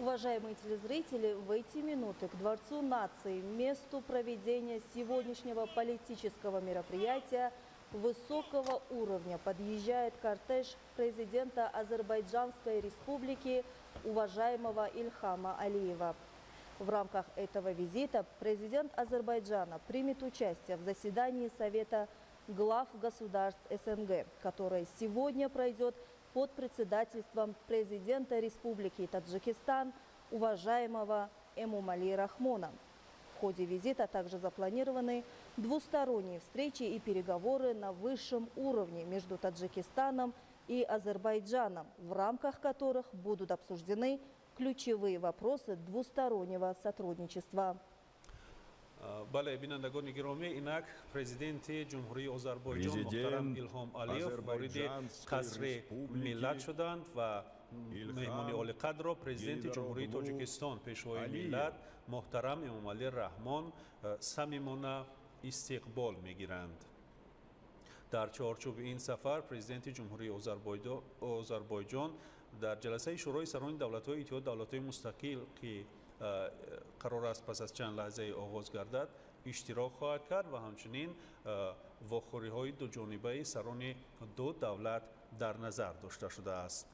Уважаемые телезрители, в эти минуты к Дворцу нации, месту проведения сегодняшнего политического мероприятия высокого уровня, подъезжает кортеж президента Азербайджанской республики уважаемого Ильхама Алиева. В рамках этого визита президент Азербайджана примет участие в заседании Совета глав государств СНГ, которое сегодня пройдет под председательством президента Республики Таджикистан уважаемого Эмомали Рахмона. В ходе визита также запланированы двусторонние встречи и переговоры на высшем уровне между Таджикистаном и Азербайджаном, в рамках которых будут обсуждены ключевые вопросы двустороннего сотрудничества. بله بینندگان گرامی اینک پرزیدنت جمهوری آذربایجان محترم ایلهام علیف وارد قصر ملت شدند و مهمانی عالی قدر را پرزیدنت جمهوری تاجیکستان پیشوای ملت محترم امامعلی رحمان صمیمانه استقبال میگیرند. در چارچوب این سفر پرزیدنت جمهوری آذربایجان در جلسه شورای سران دولت‌های اتحاد دولت‌های مستقل که قرار است پس از چند لحظه آغاز گردد اشتراک خواهد کرد و همچنین واخوری‌های دو جانبه سران دو دولت در نظر داشته شده است.